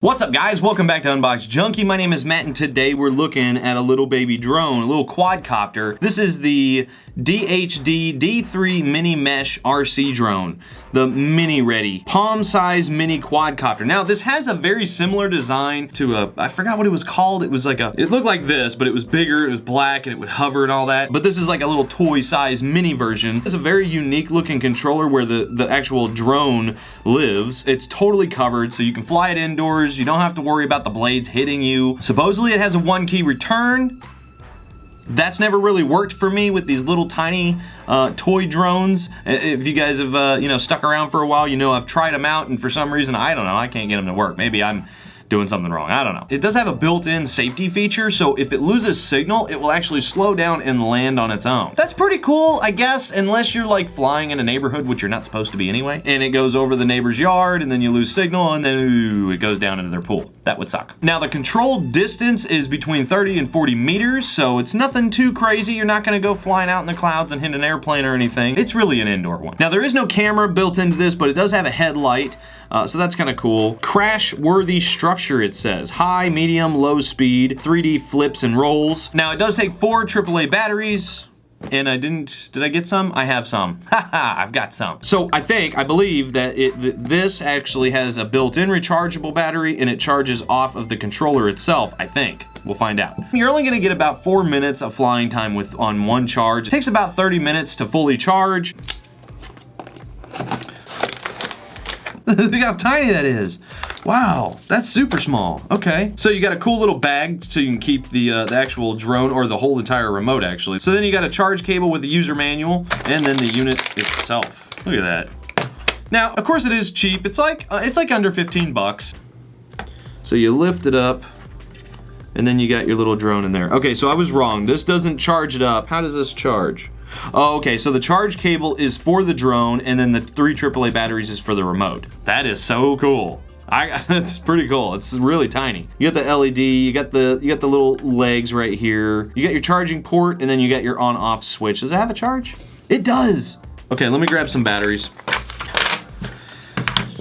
What's up guys, welcome back to Unbox Junkie. My name is Matt and today we're looking at a little baby drone, a little quadcopter. This is the DHD D3 Mini Mesh RC drone, the Mini Ready, palm size mini quadcopter. Now this has a very similar design to I forgot what it was called. It was like it looked like this, but it was bigger, it was black and it would hover and all that. But this is like a little toy size mini version. It's a very unique looking controller where the actual drone lives. It's totally covered so you can fly it indoors. You don't have to worry about the blades hitting you. Supposedly it has a 1-key return. That's never really worked for me with these little tiny toy drones. If you guys have stuck around for a while, you know I've tried them out and for some reason, I don't know, I can't get them to work. Maybe I'm doing something wrong, I don't know. It does have a built-in safety feature, so if it loses signal, it will actually slow down and land on its own. That's pretty cool, I guess, unless you're like flying in a neighborhood, which you're not supposed to be anyway, and it goes over the neighbor's yard, and then you lose signal, and then ooh, it goes down into their pool. That would suck. Now, the controlled distance is between 30 and 40 meters, so it's nothing too crazy. You're not gonna go flying out in the clouds and hit an airplane or anything. It's really an indoor one. Now, there is no camera built into this, but it does have a headlight, so that's kind of cool. Crash-worthy structure, it says. High, medium, low speed, 3D flips and rolls. Now, it does take 4 AAA batteries, and did I get some? I have some. Haha, I've got some. So I believe that this actually has a built-in rechargeable battery, and it charges off of the controller itself, I think. We'll find out. You're only gonna get about 4 minutes of flying time on one charge. It takes about 30 minutes to fully charge. Look how tiny that is. Wow, that's super small. Okay. So you got a cool little bag so you can keep the actual drone, or the whole entire remote actually. So then you got a charge cable with the user manual and then the unit itself. Look at that. Now, of course it is cheap. It's like under 15 bucks. So you lift it up and then you got your little drone in there. Okay, so I was wrong. This doesn't charge it up. How does this charge? Oh, okay, so the charge cable is for the drone and then the 3 AAA batteries is for the remote. That is so cool. That's pretty cool. It's really tiny. You got the LED, you got the little legs right here. You got your charging port and then you got your on-off switch. Does it have a charge? It does. Okay, let me grab some batteries.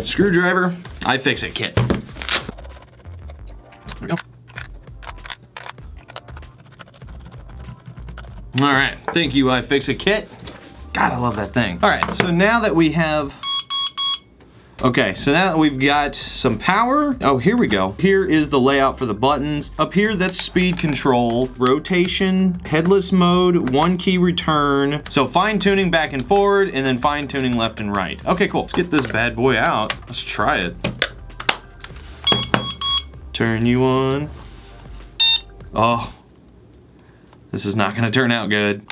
Screwdriver, iFixit kit. There we go. All right, thank you, iFixit kit. God, I love that thing. All right, so now that we have, okay, so now that we've got some power, oh, here we go. Here is the layout for the buttons. Up here, that's speed control, rotation, headless mode, 1-key return. So fine tuning back and forward, and then fine tuning left and right. Okay, cool. Let's get this bad boy out. Let's try it. Turn you on. Oh. This is not gonna turn out good.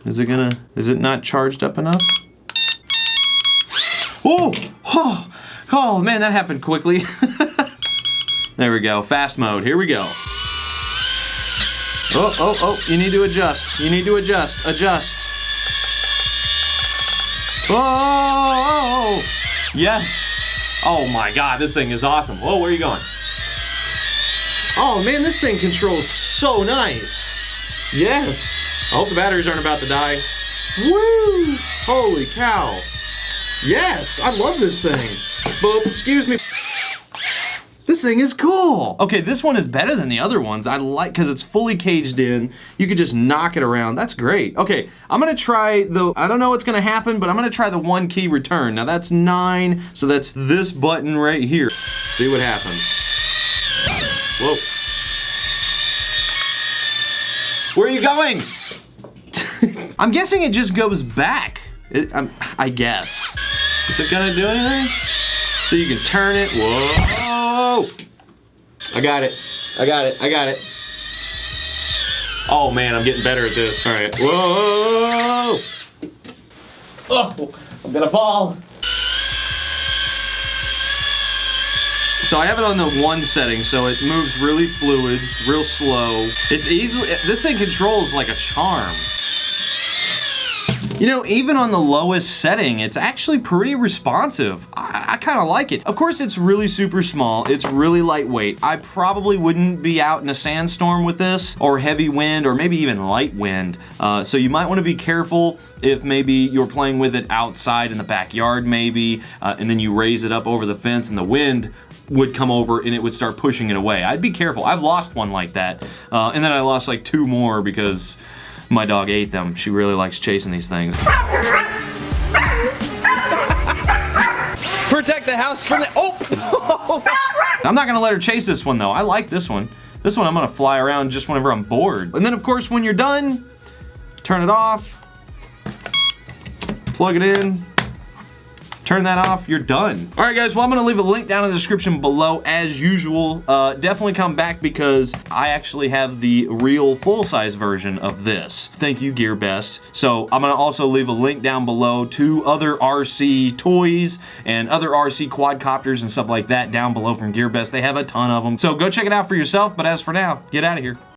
Is it not charged up enough? Oh, oh, oh man, that happened quickly. There we go, fast mode, here we go. Oh, oh, oh, you need to adjust. You need to adjust, adjust. Oh, yes. Oh my God, this thing is awesome. Whoa, where are you going? Oh man, this thing controls so nice. Yes. I hope the batteries aren't about to die. Woo! Holy cow. Yes, I love this thing. But, excuse me. This thing is cool. Okay, this one is better than the other ones. I like, because it's fully caged in. You could just knock it around. That's great. Okay, I'm gonna try I don't know what's gonna happen, but I'm gonna try the 1-key return. Now that's 9, so that's this button right here. See what happens. Whoa. Where are you going? I'm guessing it just goes back. I guess. Is it gonna do anything? So you can turn it. Whoa! I got it. I got it. I got it. Oh man, I'm getting better at this. All right. Whoa! Oh, I'm gonna fall. So I have it on the 1 setting, so it moves really fluid, real slow. It's easily. This thing controls like a charm. You know, even on the lowest setting, it's actually pretty responsive. I kind of like it. Of course, it's really super small. It's really lightweight. I probably wouldn't be out in a sandstorm with this, or heavy wind, or maybe even light wind. So you might want to be careful if maybe you're playing with it outside in the backyard maybe, and then you raise it up over the fence and the wind would come over and it would start pushing it away. I'd be careful. I've lost one like that. And then I lost like 2 more because my dog ate them. She really likes chasing these things. Protect the house from the, oh! I'm not gonna let her chase this one though. I like this one. This one I'm gonna fly around just whenever I'm bored. And then of course when you're done, turn it off, plug it in, turn that off, you're done. All right guys, well I'm gonna leave a link down in the description below as usual. Definitely come back because I actually have the real full-size version of this. Thank you, GearBest. So I'm gonna also leave a link down below to other RC toys and other RC quadcopters and stuff like that down below from GearBest. They have a ton of them. So go check it out for yourself, but as for now, get out of here.